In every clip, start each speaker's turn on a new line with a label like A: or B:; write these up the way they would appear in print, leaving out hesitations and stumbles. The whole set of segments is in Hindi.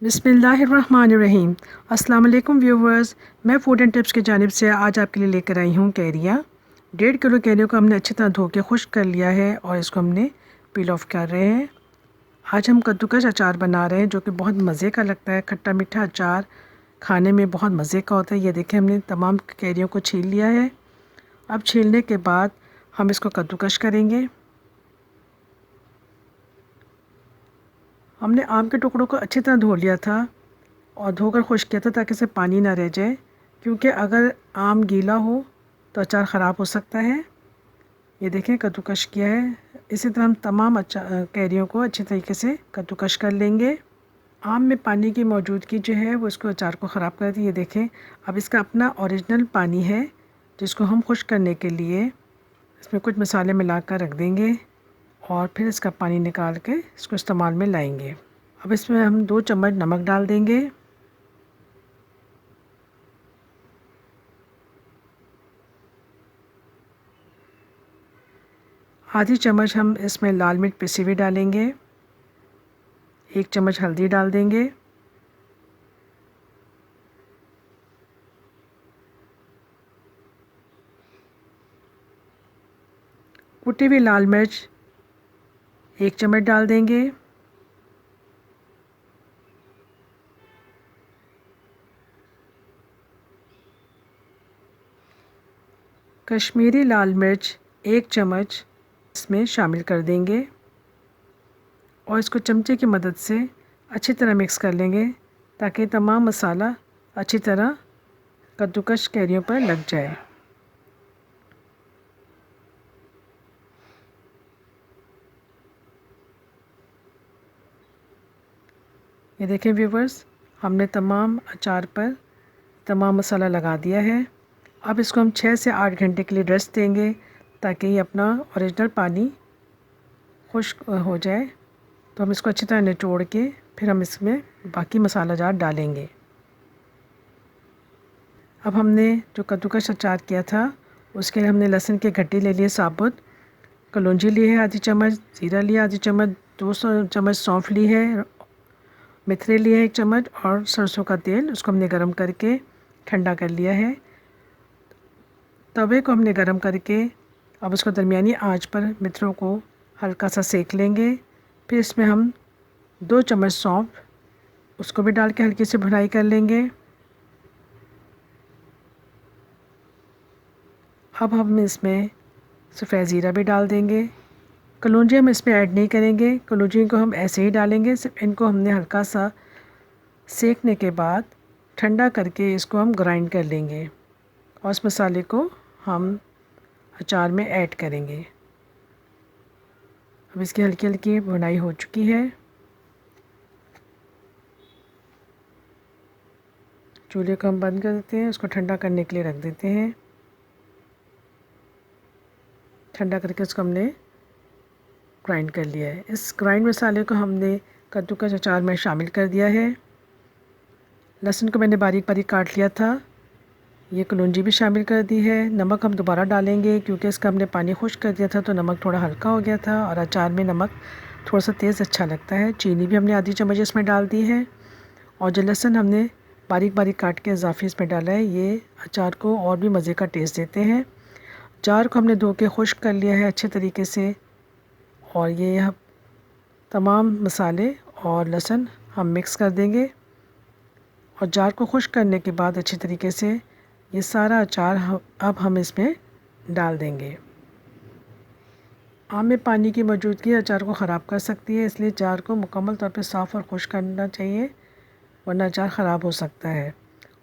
A: बिस्मिल्लाहिर्रहमानिर्रहीम। अस्सलाम वालेकुम व्यूवर्स, मैं फूड एंड टिप्स की जानिब से आज आपके लिए लेकर आई हूँ कैरियाँ। 1.5 किलो कैरियों को हमने अच्छी तरह धो के खुश्क कर लिया है और इसको हमने पील ऑफ कर रहे हैं। आज हम कद्दूकस अचार बना रहे हैं जो कि बहुत मज़े का लगता है। खट्टा मीठा अचार खाने में बहुत मज़े का होता है। ये देखें, हमने तमाम कैरियों को छील लिया है। अब छीलने के बाद हम इसको कद्दूकस करेंगे। हमने आम के टुकड़ों को अच्छी तरह धो लिया था और धोकर खुश्क किया था ताकि इससे पानी ना रह जाए, क्योंकि अगर आम गीला हो तो अचार ख़राब हो सकता है। ये देखें, कद्दूकस किया है। इसी तरह हम तमाम कैरियों को अच्छी तरीके से कद्दूकस कर लेंगे। आम में पानी की मौजूदगी जो है वो इसको अचार को ख़राब करती है। ये देखें, अब इसका अपना ओरिजिनल पानी है जिसको हम खुश्क करने के लिए इसमें कुछ मसाले मिलाकर रख देंगे और फिर इसका पानी निकाल के इसको इस्तेमाल में लाएंगे। अब इसमें हम 2 चम्मच नमक डाल देंगे। आधी चम्मच हम इसमें लाल मिर्च पिसी हुई डालेंगे। 1 चम्मच हल्दी डाल देंगे। कुटी हुई लाल मिर्च 1 चम्मच डाल देंगे। कश्मीरी लाल मिर्च 1 चम्मच इसमें शामिल कर देंगे और इसको चमचे की मदद से अच्छी तरह मिक्स कर लेंगे ताकि तमाम मसाला अच्छी तरह कद्दूकस कैरियों पर लग जाए। ये देखें व्यूवर्स, हमने तमाम अचार पर तमाम मसाला लगा दिया है। अब इसको हम 6 से 8 घंटे के लिए रेस्ट देंगे ताकि ये अपना ओरिजिनल पानी खुश्क हो जाए। तो हम इसको अच्छी तरह निचोड़ के फिर हम इसमें बाकी मसाला जार डालेंगे। अब हमने जो कद्दूकस अचार किया था उसके लिए हमने लहसुन के गड्ढे ले लिए साबुत, कलौंजी ली है आधी चम्मच, ज़ीरा लिया आधी चम्मच, 200 चम्मच सौंफ ली है, मेथरे लिए 1 चम्मच और सरसों का तेल उसको हमने गरम करके ठंडा कर लिया है। तवे को हमने गरम करके अब उसको दरमियानी आंच पर मेथरों को हल्का सा सेक लेंगे। फिर इसमें हम 2 चम्मच सौंफ उसको भी डाल के हल्की सी भुनाई कर लेंगे। अब हम इसमें सफ़ेद ज़ीरा भी डाल देंगे। कलौंजी हम इसमें ऐड नहीं करेंगे, कलौंजी को हम ऐसे ही डालेंगे। सिर्फ इनको हमने हल्का सा सेकने के बाद ठंडा करके इसको हम ग्राइंड कर लेंगे और इस मसाले को हम अचार में ऐड करेंगे। अब इसकी हल्की हल्की भुनाई हो चुकी है। चूल्हे को हम बंद कर देते हैं, उसको ठंडा करने के लिए रख देते हैं। ठंडा करके उसको हमने ग्राइंड कर लिया है। इस ग्राइंड मसाले को हमने कद्दूकस अचार में शामिल कर दिया है। लहसुन को मैंने बारीक बारीक काट लिया था, ये कलौंजी भी शामिल कर दी है। नमक हम दोबारा डालेंगे क्योंकि इसका हमने पानी खुश्क कर दिया था तो नमक थोड़ा हल्का हो गया था और अचार में नमक थोड़ा सा तेज़ अच्छा लगता है। चीनी भी हमने आधी चम्मच इसमें डाल दी है और जो लहसुन हमने बारीक बारीक काट के इजाफी इसमें डाला है, ये अचार को और भी मज़े का टेस्ट देते हैं। अचार को हमने धो के खुश्क कर लिया है अच्छे तरीके से और ये तमाम मसाले और लहसुन हम मिक्स कर देंगे और जार को खुश्क करने के बाद अच्छी तरीके से ये सारा अचार अब हम इसमें डाल देंगे। आम में पानी की मौजूदगी अचार को ख़राब कर सकती है, इसलिए जार को मुकम्मल तौर पे साफ़ और खुश्क करना चाहिए वरना अचार ख़राब हो सकता है।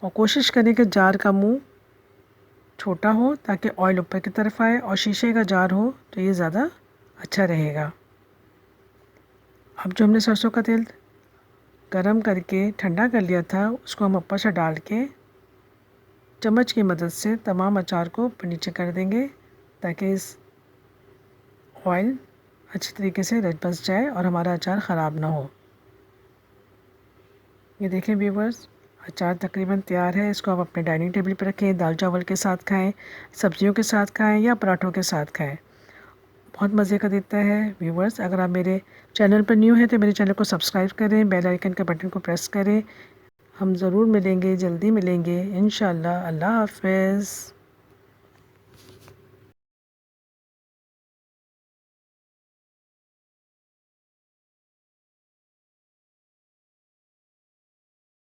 A: और कोशिश करें कि जार का मुंह छोटा हो ताकि ऑयल ऊपर की तरफ आए और शीशे का जार हो तो ये ज़्यादा अच्छा रहेगा। अब जो हमने सरसों का तेल गरम करके ठंडा कर लिया था उसको हम ऊपर से डाल के चम्मच की मदद से तमाम अचार को ऊपर नीचे कर देंगे ताकि इस ऑयल अच्छी तरीके से रच बस जाए और हमारा अचार ख़राब ना हो। ये देखें व्यूवर्स, अचार तकरीबन तैयार है। इसको आप अपने डाइनिंग टेबल पर रखें, दाल चावल के साथ खाएं, सब्जियों के साथ खाएं या पराठों के साथ खाएं। बहुत मज़े का देता है। व्यूवर्स, अगर आप मेरे चैनल पर न्यू हैं तो मेरे चैनल को सब्सक्राइब करें, बेल आइकन के बटन को प्रेस करें। हम ज़रूर मिलेंगे, जल्दी मिलेंगे इंशाल्लाह। अल्लाह हाफ़िज़।